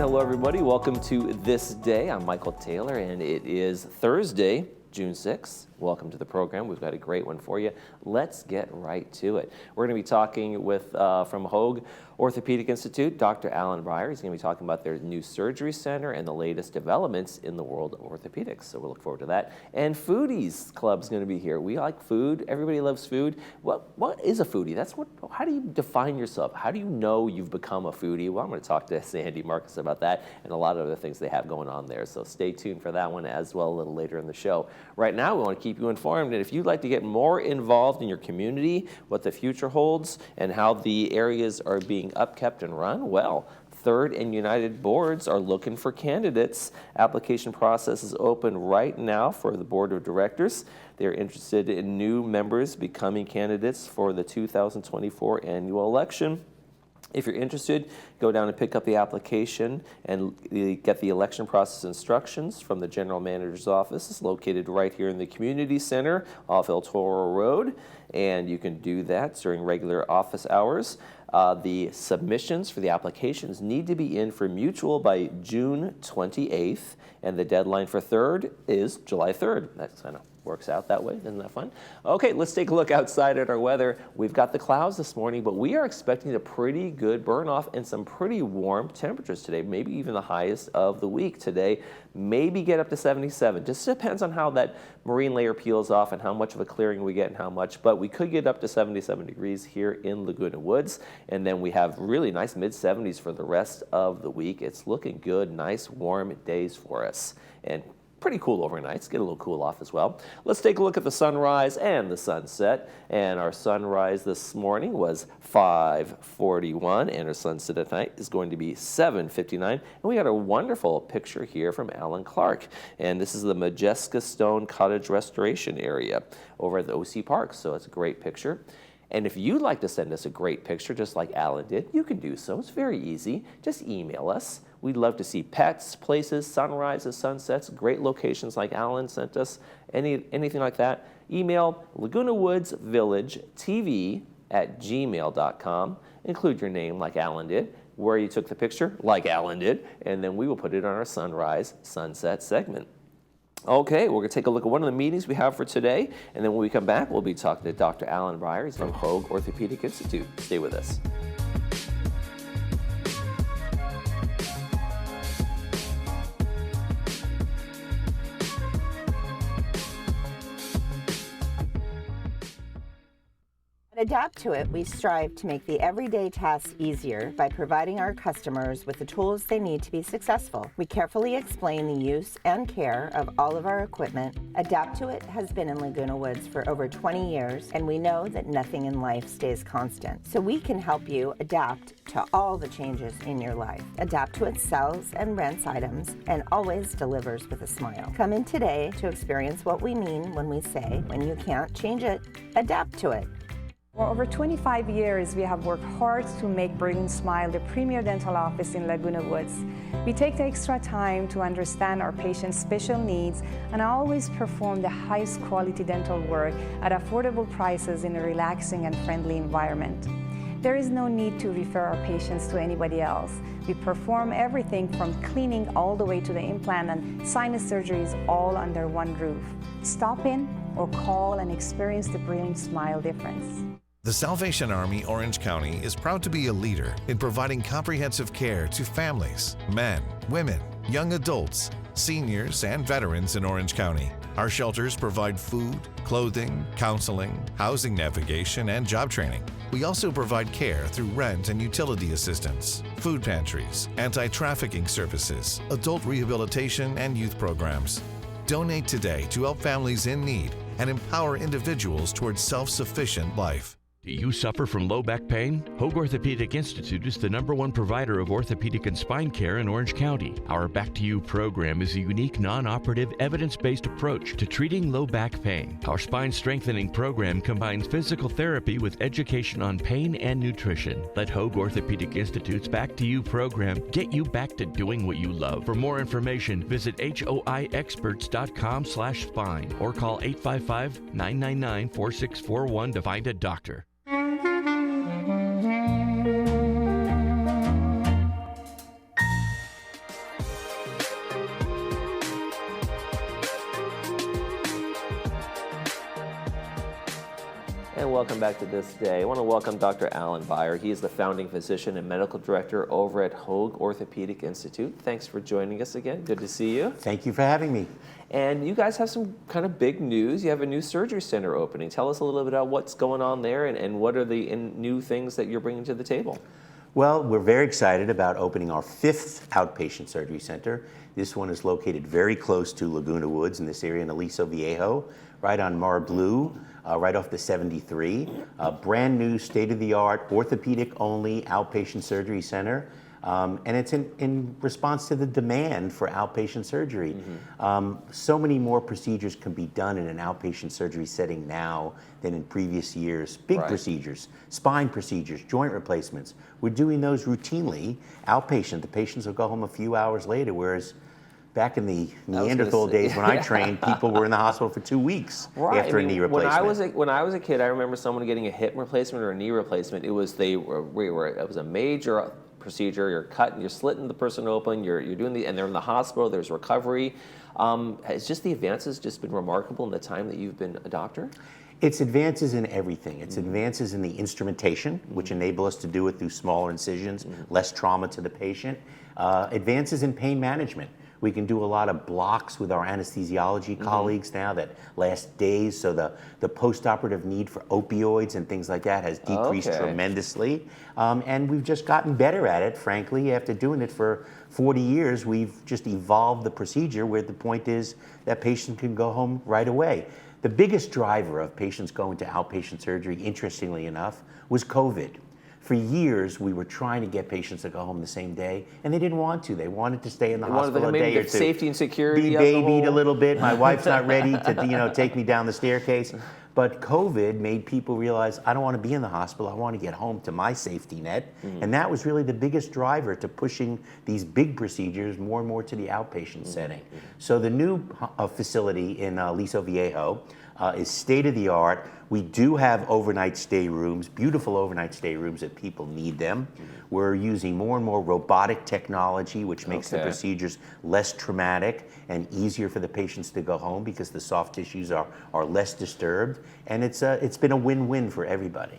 hello everybody. Welcome to This Day. I'm Michael Taylor, and it is Thursday, June 6th. Welcome to the program. We've got a great one for you. Let's get right to it. We're going to be talking with, from Hoag Orthopedic Institute, Dr. Alan Breyer. He's going to be talking about their new surgery center and the latest developments in the world of orthopedics. So we'll look forward to that. And Foodies Club's going to be here. We like food. Everybody loves food. What is a foodie? How do you define yourself? How do you know you've become a foodie? Well, I'm going to talk to Sandy Marcus about that and a lot of other things they have going on there. So stay tuned for that one as well a little later in the show. Right now, we want to keep you informed, and if you'd like to get more involved in your community, what the future holds, and how the areas are being upkept and run, well, Third and United boards are looking for candidates. Application process is open right now for the board of directors. They're interested in new members becoming candidates for the 2024 annual election. If you're interested, go down and pick up the application and get the election process instructions from the general manager's office. It's located right here in the community center off El Toro Road, and you can do that during regular office hours. The submissions for the applications need to be in for mutual by June 28th, and the deadline for third is July 3rd. That kind of works out that way. Isn't that fun? Okay, let's take a look outside at our weather. We've got the clouds this morning, but we are expecting a pretty good burn off and some pretty warm temperatures today, maybe even the highest of the week today. Maybe get up to 77. Just depends on how that marine layer peels off and how much of a clearing we get and how much, but we could get up to 77 degrees here in Laguna Woods, and then we have really nice mid-70s for the rest of the week. It's looking good, nice warm days for us, and pretty cool overnights. Get a little cool off as well. Let's take a look at the sunrise and the sunset. And our sunrise this morning was 5:41, and our sunset at night is going to be 7:59. And we got a wonderful picture here from Alan Clark. And this is the Majeska Stone Cottage Restoration area over at the OC Park. So it's a great picture. And if you'd like to send us a great picture, just like Alan did, you can do so. It's very easy. Just email us. We'd love to see pets, places, sunrises, sunsets, great locations like Alan sent us, anything like that. Email Laguna Woods Village TV at gmail.com. Include your name like Alan did, where you took the picture like Alan did, and then we will put it on our sunrise sunset segment. Okay, we're going to take a look at one of the meetings we have for today, and then when we come back, we'll be talking to Dr. Alan Breyer. He's from Hoag Orthopedic Institute. Stay with us. At Adapt to It, we strive to make the everyday tasks easier by providing our customers with the tools they need to be successful. We carefully explain the use and care of all of our equipment. Adapt to It has been in Laguna Woods for over 20 years, and we know that nothing in life stays constant. So we can help you adapt to all the changes in your life. Adapt to It sells and rents items and always delivers with a smile. Come in today to experience what we mean when we say, when you can't change it, adapt to it. For over 25 years, we have worked hard to make Berlin Smile the premier dental office in Laguna Woods. We take the extra time to understand our patients' special needs and always perform the highest quality dental work at affordable prices in a relaxing and friendly environment. There is no need to refer our patients to anybody else. We perform everything from cleaning all the way to the implant and sinus surgeries all under one roof. Stop in or call and experience the Brilliant Smile difference. The Salvation Army Orange County is proud to be a leader in providing comprehensive care to families, men, women, young adults, seniors, and veterans in Orange County. Our shelters provide food, clothing, counseling, housing navigation, and job training. We also provide care through rent and utility assistance, food pantries, anti-trafficking services, adult rehabilitation, and youth programs. Donate today to help families in need and empower individuals towards self-sufficient life. Do you suffer from low back pain? Hoag Orthopedic Institute is the #1 provider of orthopedic and spine care in Orange County. Our Back to You program is a unique, non-operative, evidence-based approach to treating low back pain. Our spine strengthening program combines physical therapy with education on pain and nutrition. Let Hoag Orthopedic Institute's Back to You program get you back to doing what you love. For more information, visit hoiexperts.com/spine or call 855-999-4641 to find a doctor. And welcome back to This Day. I want to welcome Dr. Alan Beyer. He is the founding physician and medical director over at Hoag Orthopedic Institute. Thanks for joining us again. Good to see you. Thank you for having me. And you guys have some kind of big news. You have a new surgery center opening. Tell us a little bit about what's going on there and what are the new things that you're bringing to the table. Well, we're very excited about opening our 5th outpatient surgery center. This one is located very close to Laguna Woods in this area in Aliso Viejo, right on Mar Blue, right off the 73. Brand new, state-of-the-art, orthopedic-only outpatient surgery center. And it's in response to the demand for outpatient surgery. So many more procedures can be done in an outpatient surgery setting now than in previous years. Big procedures, spine procedures, joint replacements. We're doing those routinely outpatient. The patients will go home a few hours later, whereas back in the Neanderthal days when I trained, people were in the hospital for 2 weeks after a knee replacement. When I was a kid, I remember someone getting a hip replacement or a knee replacement. It was it was a major procedure. You're slitting the person open. You're doing and they're in the hospital. There's recovery. Has just the advances just been remarkable in the time that you've been a doctor? It's advances in everything. It's advances in the instrumentation, which enable us to do it through smaller incisions, less trauma to the patient. Advances in pain management. We can do a lot of blocks with our anesthesiology colleagues now that last days, so the post-operative need for opioids and things like that has decreased tremendously. And we've just gotten better at it, frankly. After doing it for 40 years, we've just evolved the procedure where the point is that patient can go home right away. The biggest driver of patients going to outpatient surgery, interestingly enough, was COVID. For years, we were trying to get patients to go home the same day, and they didn't want to. They wanted to stay in the hospital a day or two. Safety and security. Be babied a little bit. My wife's not ready to take me down the staircase. But COVID made people realize, I don't want to be in the hospital. I want to get home to my safety net. And that was really the biggest driver to pushing these big procedures more and more to the outpatient setting. So the new facility in Aliso Viejo is state-of-the-art. We do have overnight stay rooms, beautiful overnight stay rooms if people need them. We're using more and more robotic technology, which makes the procedures less traumatic and easier for the patients to go home because the soft tissues are less disturbed. And it's been a win-win for everybody.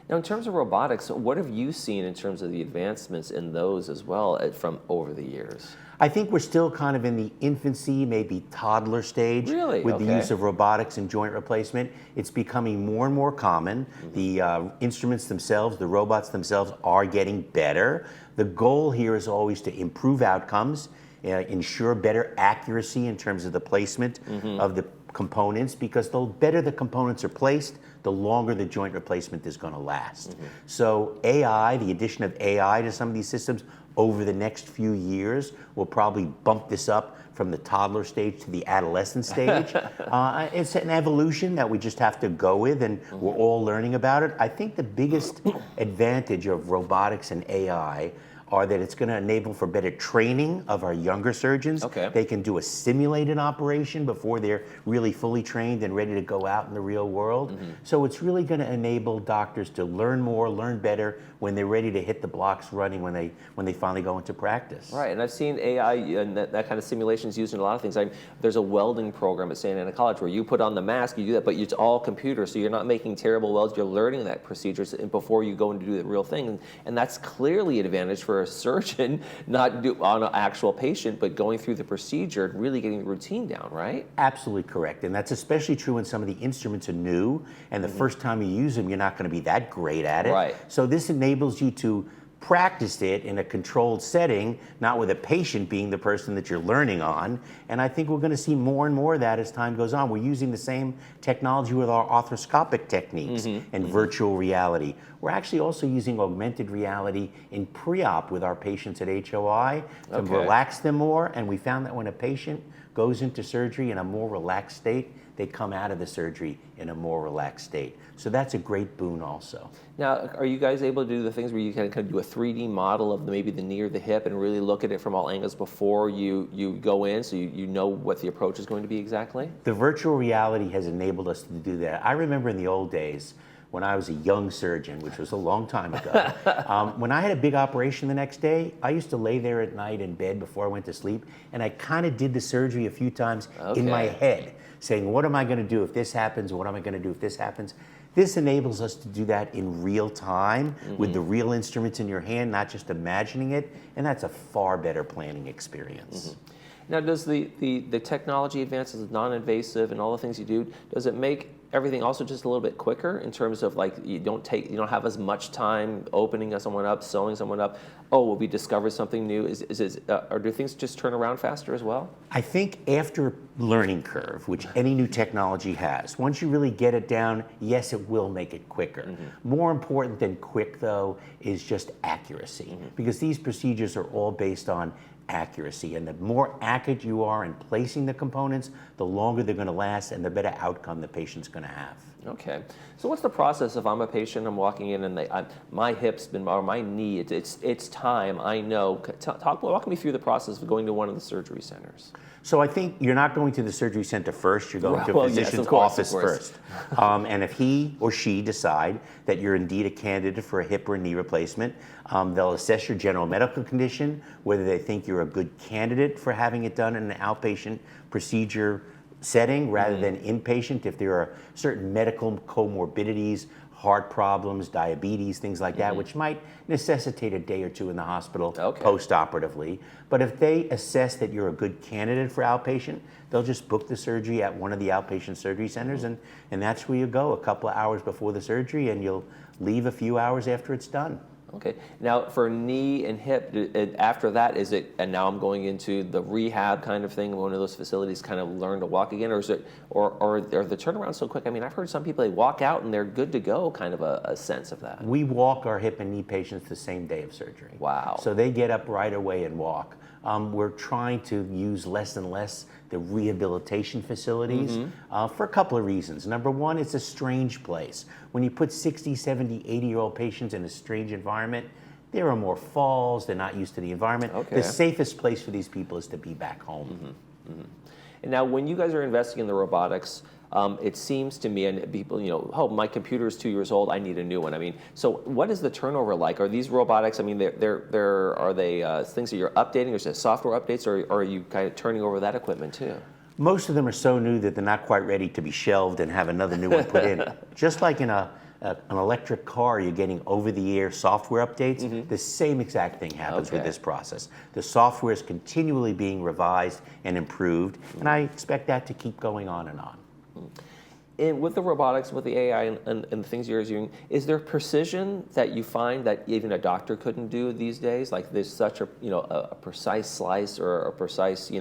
Now, in terms of robotics, what have you seen in terms of the advancements in those as well from over the years? I think we're still kind of in the infancy, maybe toddler stage with the use of robotics and joint replacement. It's becoming more and more common. The instruments themselves, the robots themselves are getting better. The goal here is always to improve outcomes, ensure better accuracy in terms of the placement of the components, because the better the components are placed, the longer the joint replacement is going to last. So AI, the addition of AI to some of these systems over the next few years will probably bump this up from the toddler stage to the adolescent stage. It's an evolution that we just have to go with, and we're all learning about it. I think the biggest advantage of robotics and AI are that it's going to enable for better training of our younger surgeons. They can do a simulated operation before they're really fully trained and ready to go out in the real world. So it's really going to enable doctors to learn more, learn better when they're ready to hit the blocks running when they finally go into practice. Right, and I've seen AI and that kind of simulations used in a lot of things. There's a welding program at Santa Ana College where you put on the mask, you do that, but it's all computer, so you're not making terrible welds, you're learning that procedures before you go and do the real thing. And that's clearly an advantage for a surgeon, not on an actual patient, but going through the procedure and really getting the routine down, right? Absolutely correct, and that's especially true when some of the instruments are new, and the first time you use them, you're not going to be that great at it. So this enables you to practice it in a controlled setting, not with a patient being the person that you're learning on. And I think we're going to see more and more of that as time goes on. We're using the same technology with our arthroscopic techniques and virtual reality. We're actually also using augmented reality in pre-op with our patients at HOI to relax them more. And we found that when a patient goes into surgery in a more relaxed state, they come out of the surgery in a more relaxed state. So that's a great boon also. Now, are you guys able to do the things where you can kind of do a 3D model of maybe the knee or the hip and really look at it from all angles before you go in, so you know what the approach is going to be exactly? The virtual reality has enabled us to do that. I remember in the old days, when I was a young surgeon, which was a long time ago, when I had a big operation the next day, I used to lay there at night in bed before I went to sleep, and I kind of did the surgery a few times in my head, saying, what am I going to do if this happens? What am I going to do if this happens? This enables us to do that in real time with the real instruments in your hand, not just imagining it, and that's a far better planning experience. Now, does the technology advances, non-invasive, and all the things you do, does it make everything also just a little bit quicker in terms of like you don't have as much time opening someone up, sewing someone up? Oh, will we discover something new? Or do things just turn around faster as well? I think after learning curve, which any new technology has, once you really get it down, yes, it will make it quicker. More important than quick, though, is just accuracy, because these procedures are all based on accuracy, and the more accurate you are in placing the components, the longer they're going to last and the better outcome the patient's going to have. Okay, so what's the process if I'm a patient, I'm walking in and my hip's been, or my knee, it's time, I know. Walk me through the process of going to one of the surgery centers. So I think you're not going to the surgery center first, you're going to a physician's office first. And if he or she decide that you're indeed a candidate for a hip or a knee replacement, they'll assess your general medical condition, whether they think you're a good candidate for having it done in an outpatient procedure setting rather than inpatient, if there are certain medical comorbidities, heart problems, diabetes, things like that, which might necessitate a day or two in the hospital post-operatively. But if they assess that you're a good candidate for outpatient, they'll just book the surgery at one of the outpatient surgery centers, and that's where you go a couple of hours before the surgery, and you'll leave a few hours after it's done. Okay. Now, for knee and hip, after that, is it, and now I'm going into the rehab kind of thing, one of those facilities, kind of learn to walk again, or is it, or are the turnarounds so quick? I mean, I've heard some people, they walk out and they're good to go, kind of a sense of that. We walk our hip and knee patients the same day of surgery. Wow. So they get up right away and walk. We're trying to use less and less the rehabilitation facilities for a couple of reasons. Number one, it's a strange place. When you put 60, 70, 80-year-old patients in a strange environment, there are more falls, they're not used to the environment. Okay. The safest place for these people is to be back home. And now when you guys are investing in the robotics, it seems to me, and people, oh, my computer is 2 years old, I need a new one. I mean, so what is the turnover like? Are these robotics, I mean, are they things that you're updating, or is it software updates, or are you kind of turning over that equipment too? Most of them are so new that they're not quite ready to be shelved and have another new one put in. Just like in an electric car, you're getting over-the-air software updates. The same exact thing happens with this process. The software is continually being revised and improved, and I expect that to keep going on and on. And with the robotics, with the AI and the things you're using, is there precision that you find that even a doctor couldn't do these days? Like there's such a precise slice or a precise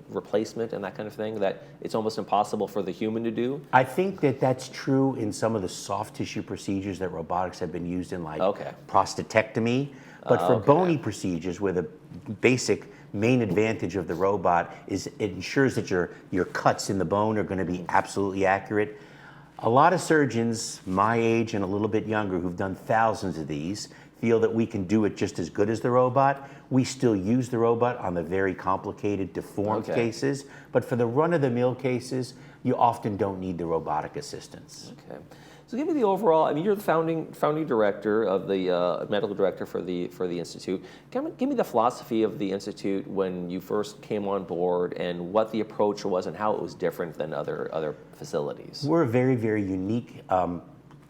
replacement and that kind of thing that it's almost impossible for the human to do? I think that that's true in some of the soft tissue procedures that robotics have been used in, like prostatectomy. But for bony procedures, where the basic main advantage of the robot is it ensures that your cuts in the bone are going to be absolutely accurate. A lot of surgeons my age and a little bit younger who've done thousands of these feel that we can do it just as good as the robot. We still use the robot on the very complicated, deformed cases, but for the run-of-the-mill cases, you often don't need the robotic assistance. Okay. So give me the overall, I mean, you're the founding director of the medical director for the Institute. Give me the philosophy of the Institute when you first came on board and what the approach was and how it was different than other facilities. We're a very, very unique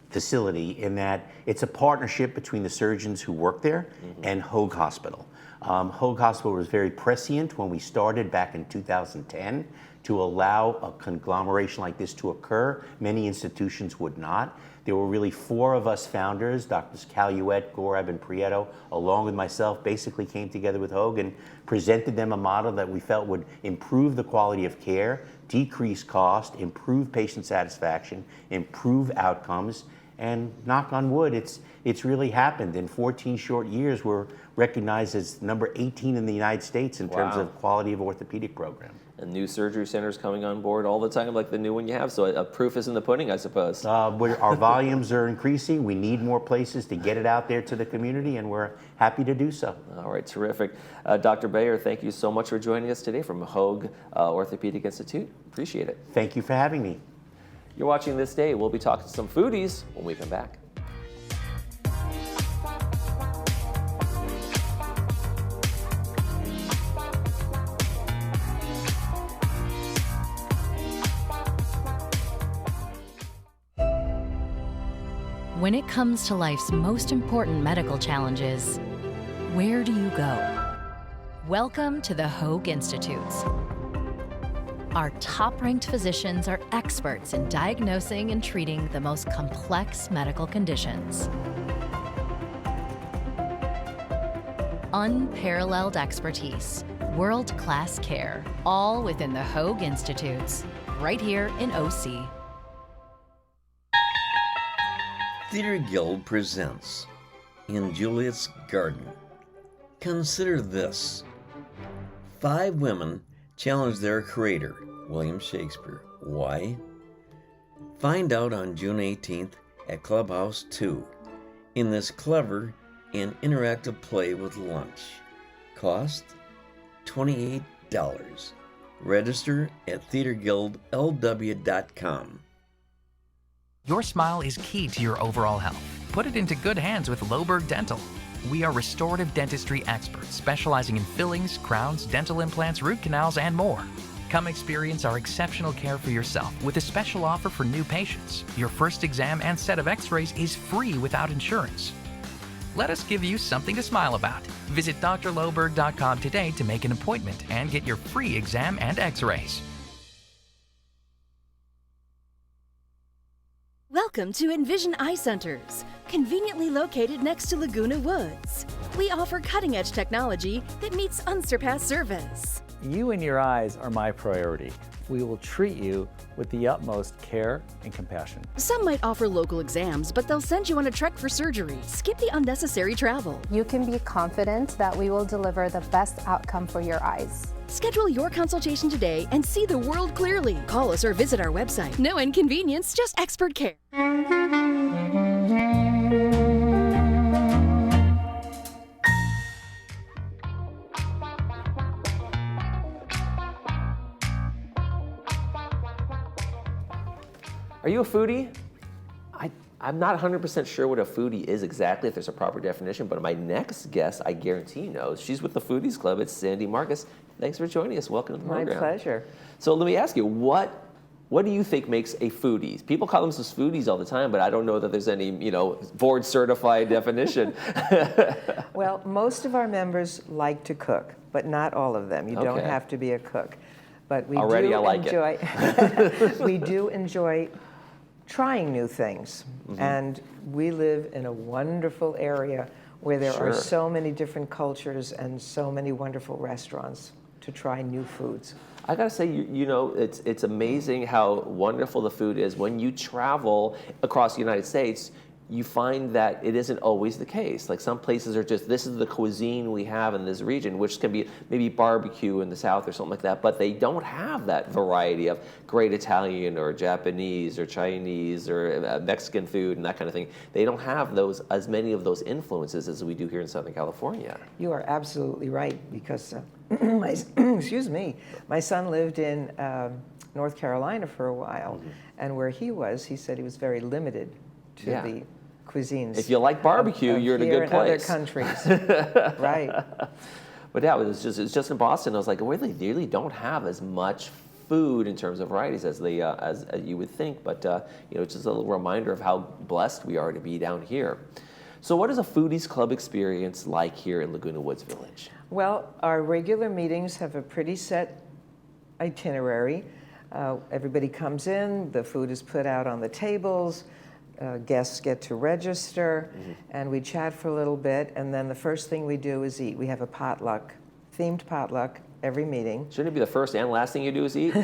facility in that it's a partnership between the surgeons who work there and Hoag Hospital. Hoag Hospital was very prescient when we started back in 2010 to allow a conglomeration like this to occur. Many institutions would not. There were really 4 of us founders, Drs. Caluette, Gorab, and Prieto, along with myself, basically came together with Hoag and presented them a model that we felt would improve the quality of care, decrease cost, improve patient satisfaction, improve outcomes, and knock on wood, it's really happened. In 14 short years, we're recognized as number 18 in the United States in terms of quality of orthopedic program. And new surgery centers coming on board all the time, like the new one you have. So proof is in the pudding, I suppose. Our volumes are increasing. We need more places to get it out there to the community, and we're happy to do so. All right, terrific. Dr. Bayer, thank you so much for joining us today from Hoag Orthopedic Institute. Appreciate it. Thank you for having me. You're watching This Day. We'll be talking to some foodies when we come back. When it comes to life's most important medical challenges, where do you go? Welcome to the Hoag Institutes. Our top-ranked physicians are experts in diagnosing and treating the most complex medical conditions. Unparalleled expertise, world-class care, all within the Hoag Institutes, right here in OC. Theater Guild presents In Juliet's Garden. Consider this. 5 women challenge their creator, William Shakespeare. Why? Find out on June 18th at Clubhouse 2 in this clever and interactive play with lunch. Cost $28. Register at theaterguildlw.com. Your smile is key to your overall health. Put it into good hands with Loberg Dental. We are restorative dentistry experts specializing in fillings, crowns, dental implants, root canals, and more. Come experience our exceptional care for yourself with a special offer for new patients. Your first exam and set of x-rays is free without insurance. Let us give you something to smile about. Visit drloberg.com today to make an appointment and get your free exam and x-rays. Welcome to Envision Eye Centers, conveniently located next to Laguna Woods. We offer cutting-edge technology that meets unsurpassed service. You and your eyes are my priority. We will treat you with the utmost care and compassion. Some might offer local exams, but they'll send you on a trek for surgery. Skip the unnecessary travel. You can be confident that we will deliver the best outcome for your eyes. Schedule your consultation today and see the world clearly. Call us or visit our website. No inconvenience, just expert care. Are you a foodie? I'm not 100% sure what a foodie is exactly, if there's a proper definition, but my next guest, I guarantee knows. She's with the Foodies Club. It's Sandy Marcus. Thanks for joining us. Welcome to the program. My pleasure. So let me ask you, what do you think makes a foodie? People call themselves foodies all the time, but I don't know that there's any, board certified definition. Well, most of our members like to cook, but not all of them. You don't have to be a cook. But we Already do I like enjoy we do enjoy trying new things. Mm-hmm. And we live in a wonderful area where there are so many different cultures and so many wonderful restaurants to try new foods. I gotta say, it's amazing how wonderful the food is. When you travel across the United States, you find that it isn't always the case. Like some places are just, this is the cuisine we have in this region, which can be maybe barbecue in the South or something like that, but they don't have that variety of great Italian or Japanese or Chinese or Mexican food and that kind of thing. They don't have as many of those influences as we do here in Southern California. You are absolutely right, because my son lived in North Carolina for a while, and where he said he was very limited to the cuisines. If you like barbecue, you're in a good place. Other countries, right? But yeah, it's just in Boston. I was like, well, they really don't have as much food in terms of varieties as they as you would think. But it's just a little reminder of how blessed we are to be down here. So, what is a Foodies Club experience like here in Laguna Woods Village? Well, our regular meetings have a pretty set itinerary. Everybody comes in, the food is put out on the tables. Guests get to register, and we chat for a little bit, and then the first thing we do is eat. We have a themed potluck every meeting. Shouldn't it be the first and last thing you do is eat?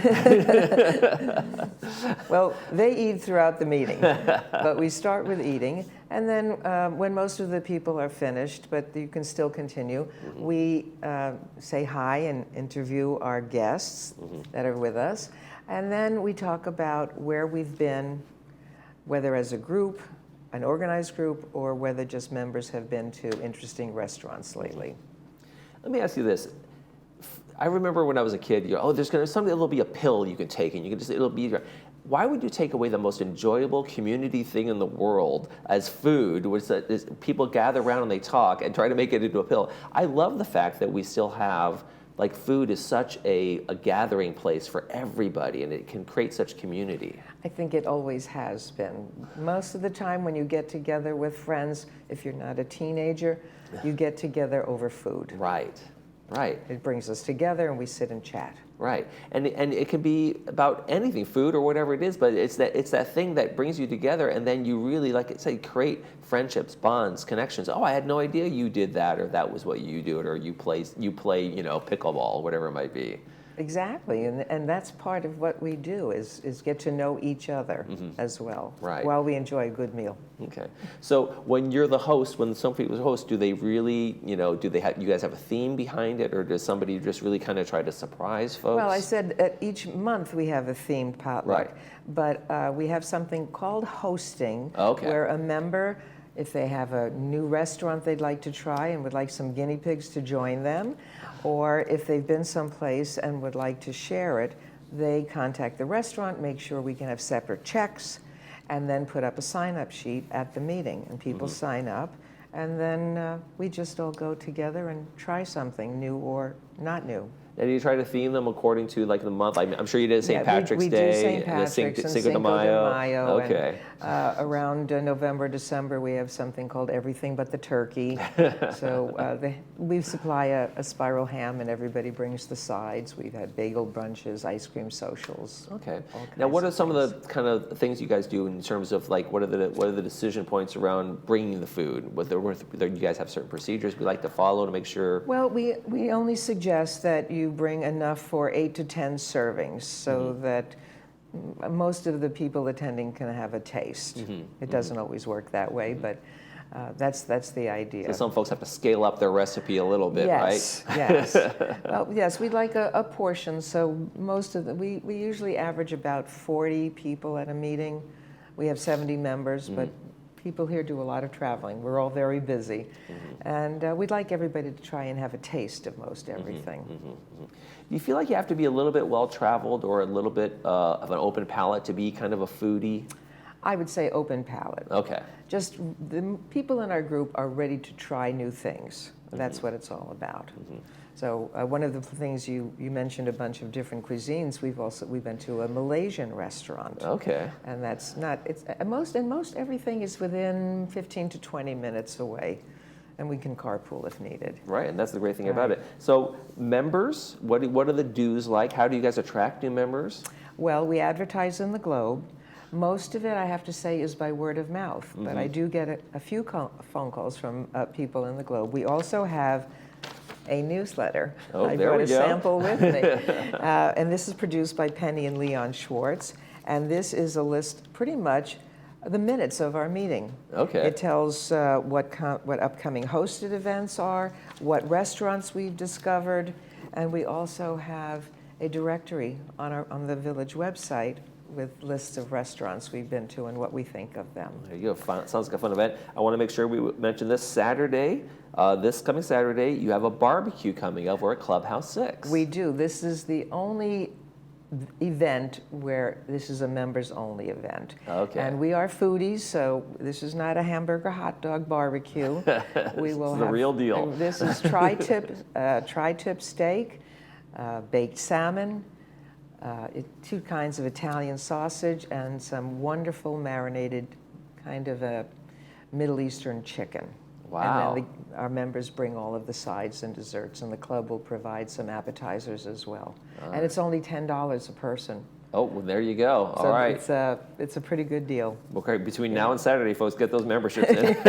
Well, they eat throughout the meeting, but we start with eating, and then when most of the people are finished, but you can still continue, we say hi and interview our guests that are with us, and then we talk about where we've been, whether as a group, an organized group, or whether just members have been to interesting restaurants lately. Let me ask you this. I remember when I was a kid, there'll be a pill you can take, and it'll be. Why would you take away the most enjoyable community thing in the world as food, which is people gather around and they talk and try to make it into a pill? I love the fact that we still have like food is such a gathering place for everybody, and it can create such community. I think it always has been. Most of the time when you get together with friends, if you're not a teenager, you get together over food. Right, right. It brings us together and we sit and chat. Right, and it can be about anything, food or whatever it is, but it's that thing that brings you together, and then you really, like I said, create friendships, bonds, connections. Oh, I had no idea you did that, or that was what you do, or you play pickleball, whatever it might be. Exactly, and that's part of what we do is get to know each other as well, right, while we enjoy a good meal. Okay, so when you're the host, when some people host, do they really, you guys have a theme behind it, or does somebody just really kind of try to surprise folks? Well, I said at each month we have a themed potluck, but we have something called hosting, where a member, if they have a new restaurant they'd like to try and would like some guinea pigs to join them, or if they've been someplace and would like to share it, they contact the restaurant, make sure we can have separate checks, and then put up a sign-up sheet at the meeting, and people sign up, and then we just all go together and try something new or not new. And you try to theme them according to like the month. I'm sure you did St. Patrick's we Day, do St. Patrick's and Cinco de Mayo. Okay. And, around November, December, we have something called Everything But the Turkey. So we supply a spiral ham, and everybody brings the sides. We've had bagel brunches, ice cream socials. Okay. Now, what are some of the kind of things you guys do in terms of like what are the decision points around bringing the food? Whether you guys have certain procedures we like to follow to make sure. Well, we only suggest that you bring enough for 8 to 10 servings, so that most of the people attending can have a taste. It doesn't always work that way, but that's the idea. So some folks have to scale up their recipe a little bit, right? Yes. Well, yes, we'd like a portion. So most of we usually average about 40 people at a meeting. We have 70 members, but people here do a lot of traveling. We're all very busy. And we'd like everybody to try and have a taste of most everything. Do you feel like you have to be a little bit well-traveled or a little bit of an open palate to be kind of a foodie? I would say open palate. Okay. Just the people in our group are ready to try new things. That's what it's all about. So one of the things you mentioned a bunch of different cuisines. We've been to a Malaysian restaurant. Okay. And that's not most everything is within 15 to 20 minutes away, and we can carpool if needed. Right, and that's the great thing about it. So members, what are the dues like? How do you guys attract new members? Well, we advertise in the Globe. Most of it, I have to say, is by word of mouth, but I do get a few phone calls from people in the Globe. We also have a newsletter. I brought a sample with me. And this is produced by Penny and Leon Schwartz. And this is a list, pretty much, the minutes of our meeting. Okay. It tells what upcoming hosted events are, what restaurants we've discovered, and we also have a directory on the village website with lists of restaurants we've been to and what we think of them. There you go. Sounds like a fun event. I want to make sure we mention this Saturday. This coming Saturday, you have a barbecue coming up. We're at Clubhouse 6. We do. This is the only event where this is a members-only event. Okay. And we are foodies, so this is not a hamburger hot dog barbecue. We will have the real deal. This is tri-tip steak, baked salmon, 2 kinds of Italian sausage, and some wonderful marinated kind of a Middle Eastern chicken. Wow. And then our members bring all of the sides and desserts, and the club will provide some appetizers as well. And it's only $10 a person. Oh, well, there you go. So all right. It's a pretty good deal. Okay, between now and Saturday, folks, get those memberships in. Too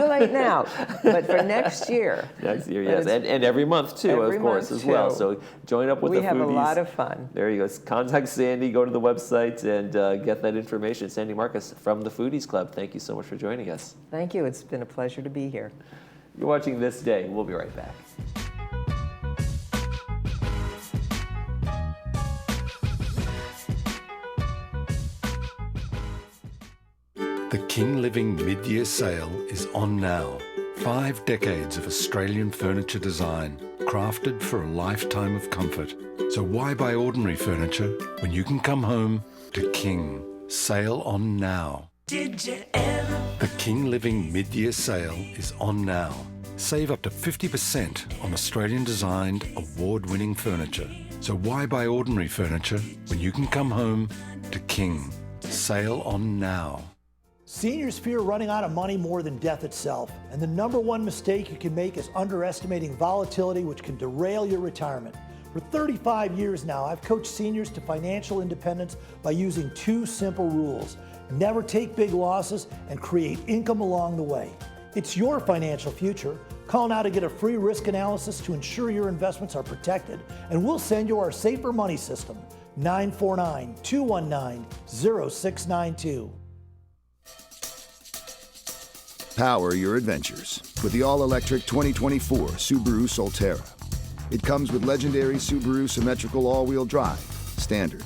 late now, but for next year. Next year, yes, and every month too, of course, as well. So join up with the foodies. We have a lot of fun. There you go. Contact Sandy, go to the website, and get that information. Sandy Marcus from the Foodies Club, thank you so much for joining us. Thank you. It's been a pleasure to be here. You're watching This Day. We'll be right back. The King Living mid-year sale is on now. 5 decades of Australian furniture design, crafted for a lifetime of comfort. So why buy ordinary furniture when you can come home to King? Sale on now. Did you ever? The King Living mid-year sale is on now. Save up to 50% on Australian-designed, award-winning furniture. So why buy ordinary furniture when you can come home to King? Sale on now. Seniors fear running out of money more than death itself, and the #1 mistake you can make is underestimating volatility, which can derail your retirement. For 35 years now, I've coached seniors to financial independence by using 2 simple rules. Never take big losses and create income along the way. It's your financial future. Call now to get a free risk analysis to ensure your investments are protected, and we'll send you our Safer Money System, 949-219-0692. Power your adventures with the all-electric 2024 Subaru Solterra. It comes with legendary Subaru symmetrical all-wheel drive, standard,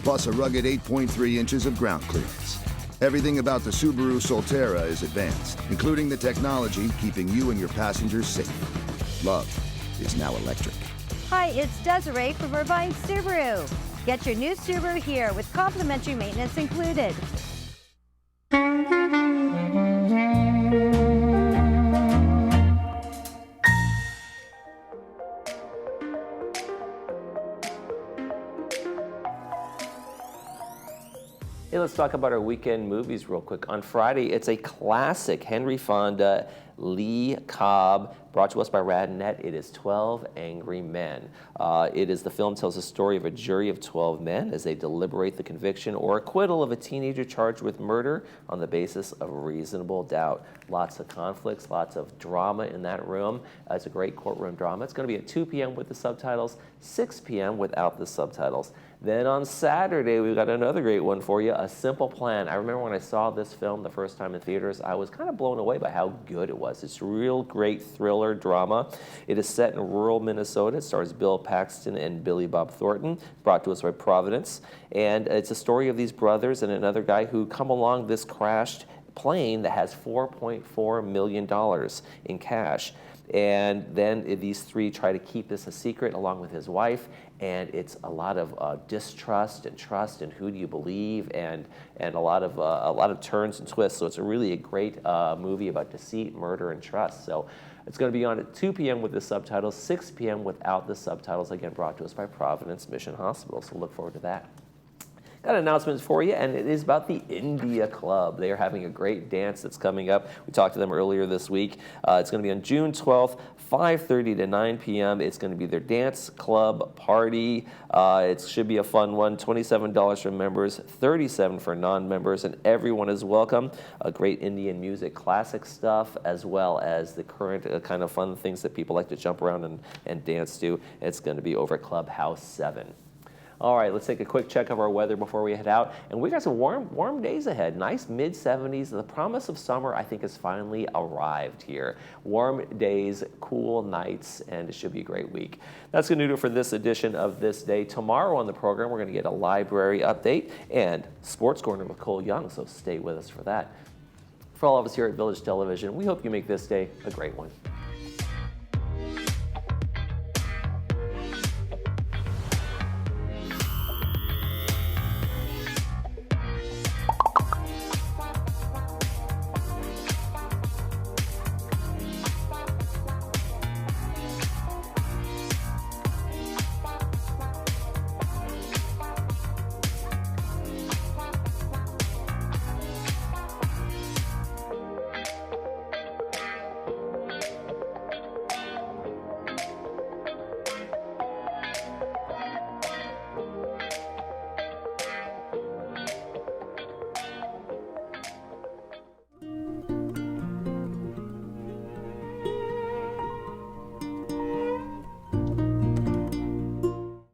plus a rugged 8.3 inches of ground clearance. Everything about the Subaru Solterra is advanced, including the technology keeping you and your passengers safe. Love is now electric. Hi, it's Desiree from Irvine Subaru. Get your new Subaru here with complimentary maintenance included. Hey, let's talk about our weekend movies real quick. On Friday, it's a classic, Henry Fonda, Lee Cobb, brought to us by RadNet. It is 12 Angry Men. The film tells the story of a jury of 12 men as they deliberate the conviction or acquittal of a teenager charged with murder on the basis of reasonable doubt. Lots of conflicts, lots of drama in that room. It's a great courtroom drama. It's going to be at 2 p.m. with the subtitles, 6 p.m. without the subtitles. Then on Saturday, we've got another great one for you, A Simple Plan. I remember when I saw this film the first time in theaters, I was kind of blown away by how good it was. It's a real great thriller drama. It is set in rural Minnesota. It stars Bill Paxton and Billy Bob Thornton, brought to us by Providence. And it's a story of these brothers and another guy who come along this crashed plane that has $4.4 million in cash. And then these three try to keep this a secret along with his wife, and it's a lot of distrust and trust and who do you believe, and a lot of turns and twists. So it's a great movie about deceit, murder, and trust. So it's going to be on at 2 p.m. with the subtitles, 6 p.m. without the subtitles, again brought to us by Providence Mission Hospital. So look forward to that. Got announcements for you, and it is about the India Club. They are having a great dance that's coming up. We talked to them earlier this week. It's going to be on June 12th, 5:30 to 9 p.m. It's going to be their dance club party. It should be a fun one. $27 for members, $37 for non-members, and everyone is welcome. Great Indian music, classic stuff, as well as the current kind of fun things that people like to jump around and dance to. It's going to be over at Clubhouse 7. All right, let's take a quick check of our weather before we head out. And we got some warm days ahead. Nice mid-70s. The promise of summer, I think, has finally arrived here. Warm days, cool nights, and it should be a great week. That's going to do it for this edition of This Day. Tomorrow on the program, we're going to get a library update and Sports Corner with Cole Young, so stay with us for that. For all of us here at Village Television, we hope you make this day a great one.